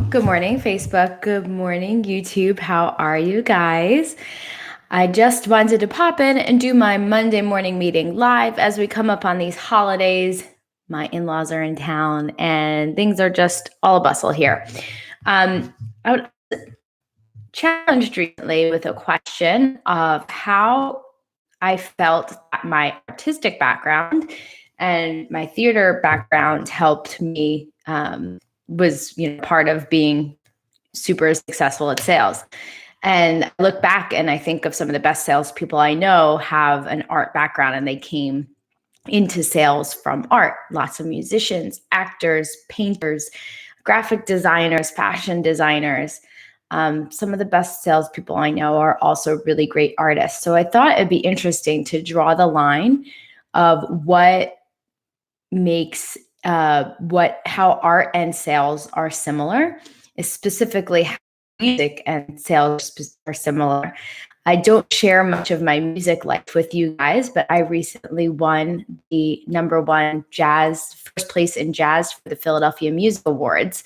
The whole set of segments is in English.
Good morning, Facebook. Good morning, YouTube. How are you guys? I just wanted to pop in and do my Monday morning meeting live as we come up on these holidays. My in-laws are in town and things are just all bustle here. I was challenged recently with a question of how I felt that my artistic background and my theater background helped me, was part of being super successful at sales. And I look back and I think of some of the best salespeople I know have an art background and they came into sales from art. Lots of musicians, actors, painters, graphic designers, fashion designers. Some of the best salespeople I know are also really great artists. So I thought it'd be interesting to draw the line of what makes how art and sales are similar, is specifically how music and sales are similar. I don't share much of my music life with you guys, but I recently won the #1 first place in jazz for the Philadelphia Music Awards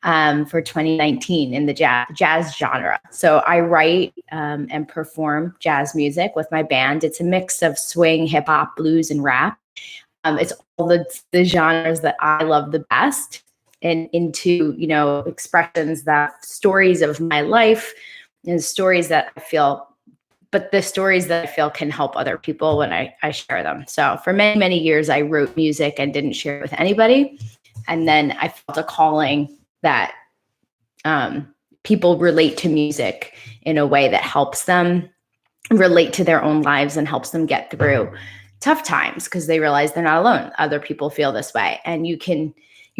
for 2019 in the jazz genre. So I write and perform jazz music with my band. It's a mix of swing, hip hop, blues, and rap. It's all the genres that I love the best, and into expressions, that stories of my life and stories that I feel, but the stories that I feel can help other people when I share them. So for many, many years, I wrote music and didn't share it with anybody. And then I felt a calling that people relate to music in a way that helps them relate to their own lives and helps them get through tough times, because they realize they're not alone. Other people feel this way. And you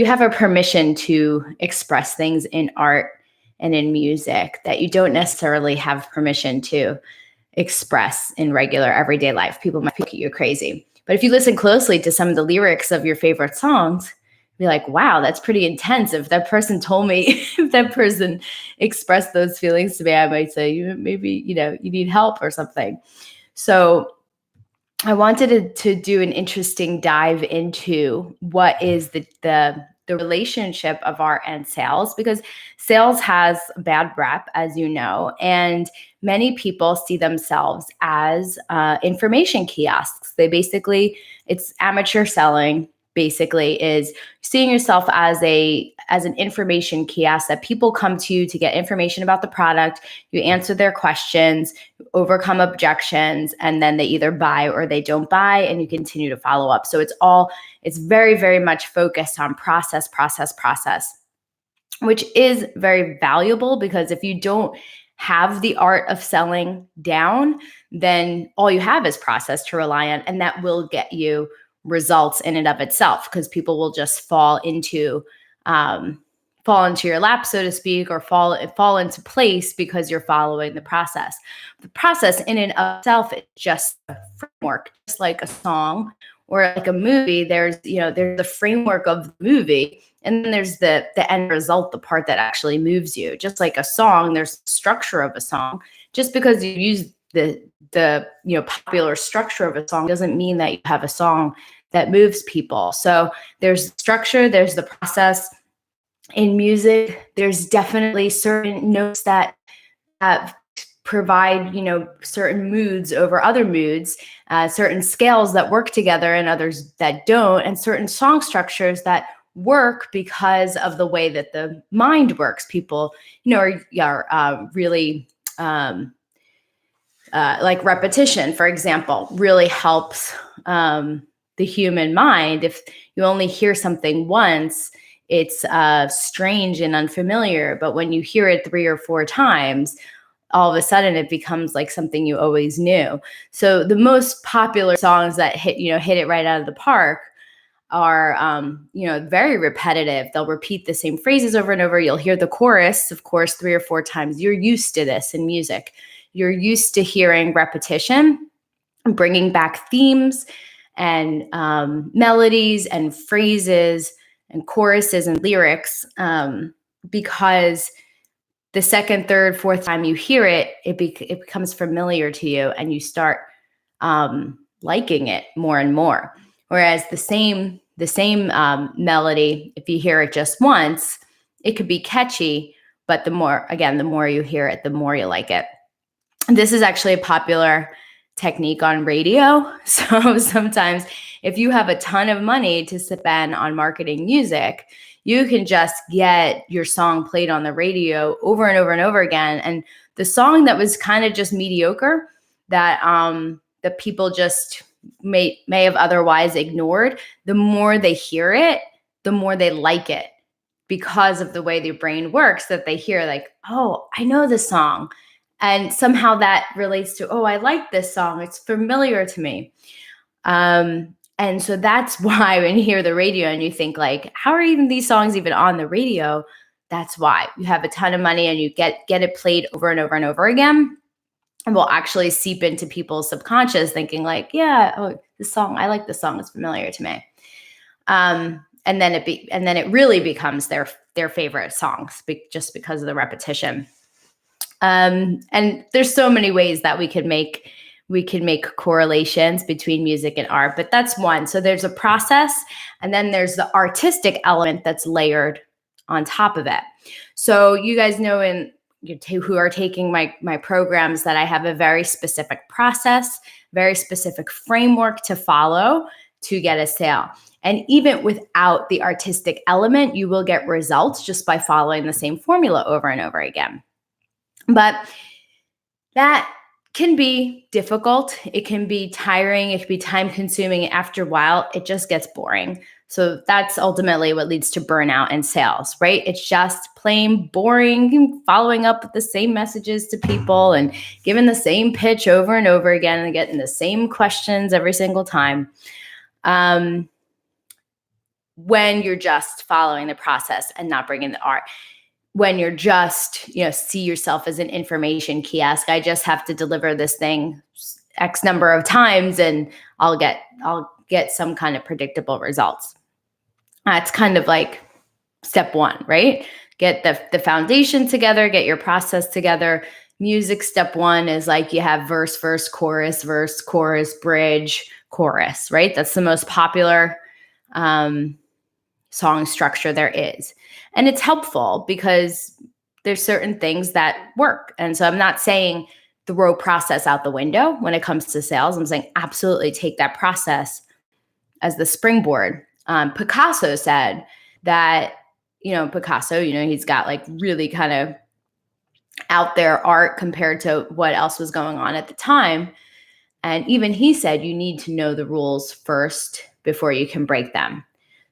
have a permission to express things in art and in music that you don't necessarily have permission to express in regular everyday life. People might think you're crazy. But if you listen closely to some of the lyrics of your favorite songs, be like, wow, that's pretty intense. If that person told me, if that person expressed those feelings to me, I might say, maybe, you need help or something. So I wanted to do an interesting dive into what is the relationship of art and sales, because sales has a bad rep, as you know, and many people see themselves as information kiosks. It's amateur selling. Basically, is seeing yourself as an information kiosk that people come to get information about the product. You answer their questions, overcome objections, and then they either buy or they don't buy, and you continue to follow up. So it's very, very much focused on process, which is very valuable, because if you don't have the art of selling down, then all you have is process to rely on, and that will get you results in and of itself, because people will just fall into your lap, so to speak, or fall into place because you're following the process. The process in and of itself is just a framework, just like a song or like a movie. There's the framework of the movie, and then there's the end result, the part that actually moves you. Just like a song, there's the structure of a song. Just because you use the popular structure of a song doesn't mean that you have a song that moves people. So there's structure, there's the process. In music, there's definitely certain notes that provide certain moods over other moods, certain scales that work together and others that don't, and certain song structures that work because of the way that the mind works. People are really like repetition, for example, really helps the human mind. If you only hear something once, it's strange and unfamiliar. But when you hear it 3 or 4 times, all of a sudden it becomes like something you always knew. So the most popular songs that hit it right out of the park are very repetitive. They'll repeat the same phrases over and over. You'll hear the chorus, of course, 3 or 4 times. You're used to this in music. You're used to hearing repetition, bringing back themes and melodies and phrases and choruses and lyrics, because the second, third, fourth time you hear it, it becomes familiar to you, and you start liking it more and more. Whereas the same melody, if you hear it just once, It could be catchy, but the more you hear it, the more you like it. This is actually a popular technique on radio. So sometimes if you have a ton of money to spend on marketing music, you can just get your song played on the radio over and over and over again. And the song that was kind of just mediocre, that that people just may have otherwise ignored, the more they hear it, the more they like it, because of the way their brain works, that they hear like, oh, I know this song. And somehow that relates to, oh, I like this song. It's familiar to me. And so that's why when you hear the radio and you think like, how are even these songs even on the radio? That's why you have a ton of money and you get it played over and over and over again. And will actually seep into people's subconscious thinking like, yeah, oh, this song, I like this song. It's familiar to me. And then it really becomes their favorite songs just because of the repetition. And there's so many ways that we could make correlations between music and art, but that's one. So there's a process, and then there's the artistic element that's layered on top of it. So you guys know who are taking my programs that I have a very specific process, very specific framework to follow to get a sale. And even without the artistic element, you will get results just by following the same formula over and over again. But that can be difficult. It can be tiring. It can be time consuming. After a while, it just gets boring. So that's ultimately what leads to burnout and sales, right? It's just plain boring, following up with the same messages to people and giving the same pitch over and over again and getting the same questions every single time. When you're just following the process and not bringing the art. When you're just, see yourself as an information kiosk, I just have to deliver this thing X number of times and I'll get some kind of predictable results. It's kind of like step one, right? Get the foundation together, get your process together. Music, step one is like you have verse, chorus, bridge, chorus, right? That's the most popular song structure there is. And it's helpful because there's certain things that work. And so I'm not saying throw process out the window when it comes to sales. I'm saying absolutely take that process as the springboard. Picasso said that, he's got like really kind of out there art compared to what else was going on at the time. And even he said, you need to know the rules first before you can break them.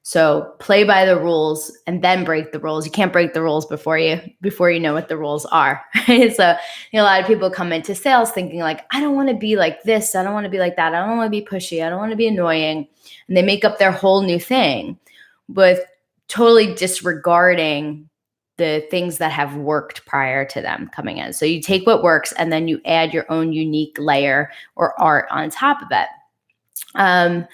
So play by the rules and then break the rules. You can't break the rules before you know what the rules are. So a lot of people come into sales thinking like, I don't want to be like this. I don't want to be like that. I don't want to be pushy. I don't want to be annoying. And they make up their whole new thing with totally disregarding the things that have worked prior to them coming in. So you take what works and then you add your own unique layer or art on top of it.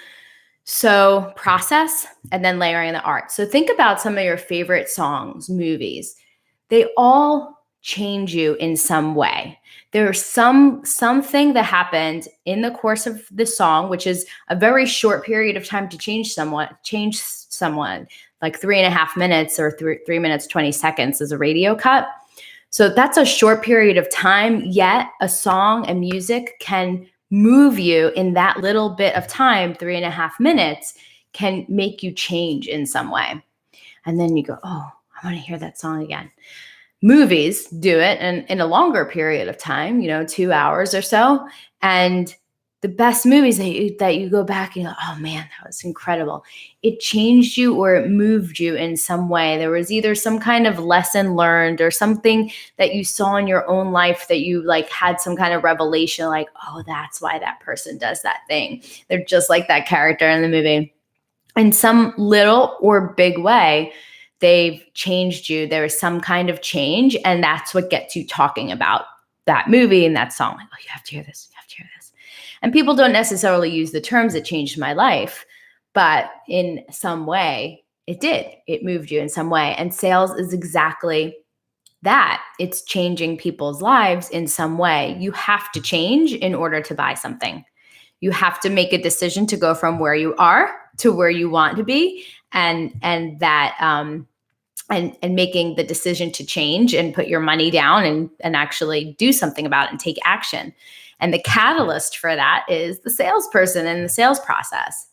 So process and then layering the art. So think about some of your favorite songs, movies. They all change you in some way. There's something that happened in the course of the song, which is a very short period of time to change someone, like 3.5 minutes or 3 minutes, 20 seconds is a radio cut. So that's a short period of time, yet a song and music can move you in that little bit of time. 3.5 minutes can make you change in some way. And then you go, oh, I want to hear that song again. Movies do it and in a longer period of time, 2 hours or so. And the best movies that you go back and you go, oh man, that was incredible. It changed you or it moved you in some way. There was either some kind of lesson learned or something that you saw in your own life that you like had some kind of revelation, like, oh, that's why that person does that thing. They're just like that character in the movie. In some little or big way, they've changed you. There is some kind of change, and that's what gets you talking about that movie and that song. Like, oh, you have to hear this. You have to hear this. And people don't necessarily use the terms "it changed my life," but in some way, it did. It moved you in some way. And sales is exactly that. It's changing people's lives in some way. You have to change in order to buy something. You have to make a decision to go from where you are to where you want to be. And that and making the decision to change and put your money down and actually do something about it and take action. And the catalyst for that is the salesperson and the sales process.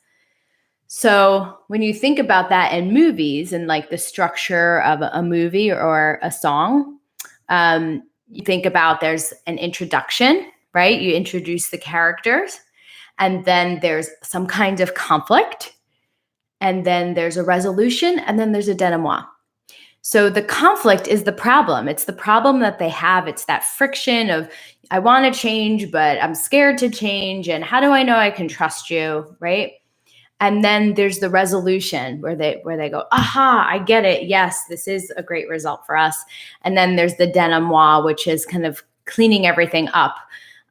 So when you think about that in movies and like the structure of a movie or a song, you think about there's an introduction, right? You introduce the characters, and then there's some kind of conflict, and then there's a resolution, and then there's a denouement. So the conflict is the problem. It's the problem that they have. It's that friction of, I want to change, but I'm scared to change. And how do I know I can trust you, right? And then there's the resolution where they go, aha, I get it. Yes, this is a great result for us. And then there's the denouement, which is kind of cleaning everything up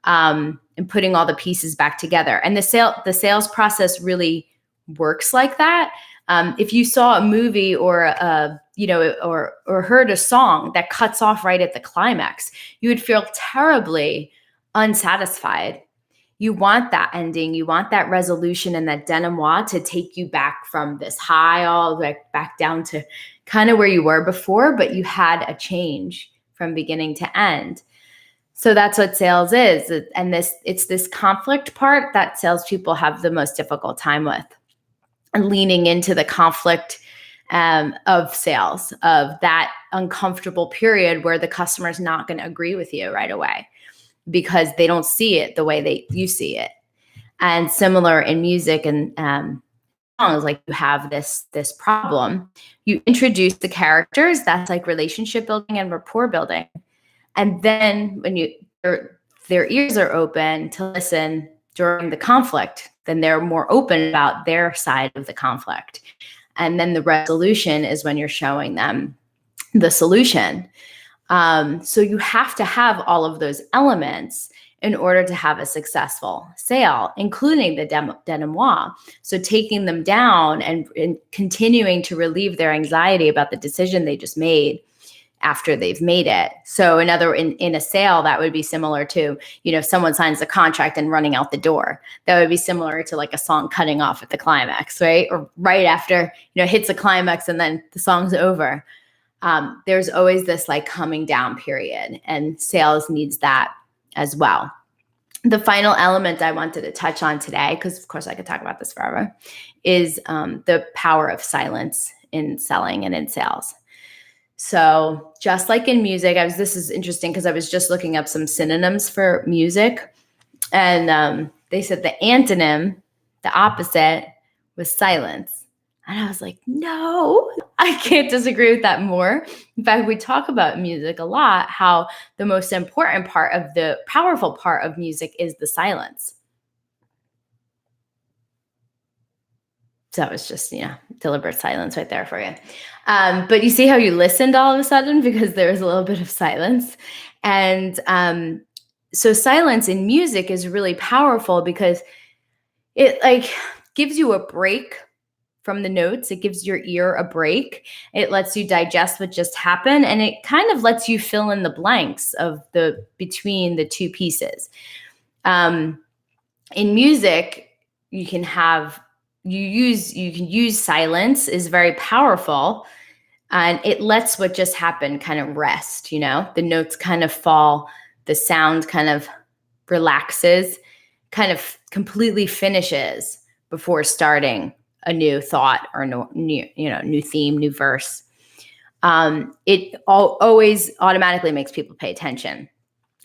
and putting all the pieces back together. And the sales process really works like that. If you saw a movie or or heard a song that cuts off right at the climax, you would feel terribly unsatisfied. You want that ending, you want that resolution and that denouement to take you back from this high all the way back down to kind of where you were before, but you had a change from beginning to end. So that's what sales is. And it's this conflict part that salespeople have the most difficult time with. And leaning into the conflict of sales, of that uncomfortable period where the customer is not going to agree with you right away because they don't see it the way you see it. And similar in music and songs, like you have this problem. You introduce the characters, that's like relationship building and rapport building. And then when their ears are open to listen during the conflict, then they're more open about their side of the conflict. And then the resolution is when you're showing them the solution. So you have to have all of those elements in order to have a successful sale, including the denouement. So taking them down and continuing to relieve their anxiety about the decision they just made after they've made it. So in a sale, that would be similar to, if someone signs a contract and running out the door, that would be similar to like a song cutting off at the climax, right? Or right after, hits a climax and then the song's over. There's always this like coming down period, and sales needs that as well. The final element I wanted to touch on today, because of course I could talk about this forever, is the power of silence in selling and in sales. So just like in music, this is interesting because I was just looking up some synonyms for music, and they said the antonym, the opposite, was silence. And I was like, no, I can't disagree with that more. In fact, we talk about music a lot, how the most important part of the powerful part of music is the silence. So it's just, deliberate silence right there for you. But you see how you listened all of a sudden because there was a little bit of silence. And so silence in music is really powerful because it like gives you a break from the notes. It gives your ear a break. It lets you digest what just happened. And it kind of lets you fill in the blanks between the two pieces. In music, you can use silence is very powerful, and it lets what just happened kind of rest. The notes kind of fall, the sound kind of relaxes, kind of completely finishes before starting a new thought or new theme, new verse. It always automatically makes people pay attention.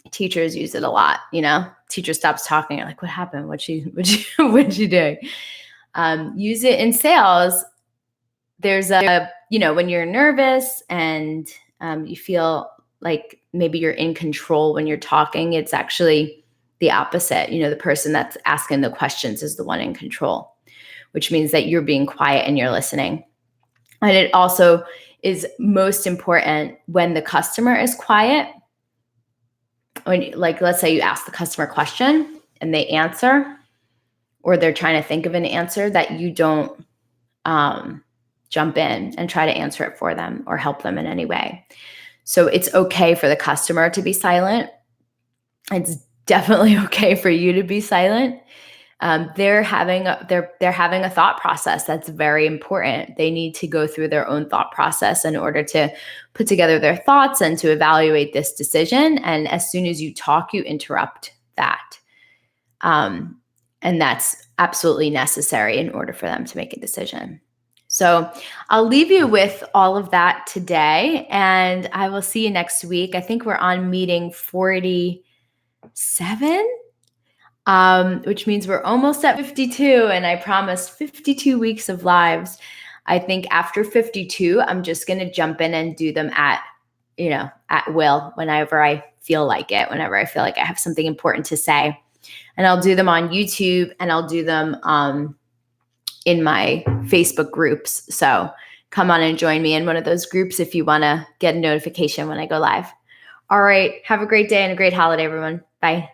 Teachers use it a lot. Teacher stops talking. You're like, what happened? What'd she do? Use it in sales. There's when you're nervous and you feel like maybe you're in control when you're talking, it's actually the opposite. The person that's asking the questions is the one in control, which means that you're being quiet and you're listening. And it also is most important when the customer is quiet. Let's say you ask the customer a question and they answer, or they're trying to think of an answer, that you don't jump in and try to answer it for them or help them in any way. So it's okay for the customer to be silent. It's definitely okay for you to be silent. they're having a thought process that's very important. They need to go through their own thought process in order to put together their thoughts and to evaluate this decision. And as soon as you talk, you interrupt that. And that's absolutely necessary in order for them to make a decision. So I'll leave you with all of that today, and I will see you next week. I think we're on meeting 47, which means we're almost at 52, and I promised 52 weeks of lives. I think after 52, I'm just going to jump in and do them at will, whenever I feel like it, whenever I feel like I have something important to say. And I'll do them on YouTube, and I'll do them in my Facebook groups. So come on and join me in one of those groups if you want to get a notification when I go live. All right. Have a great day and a great holiday, everyone. Bye.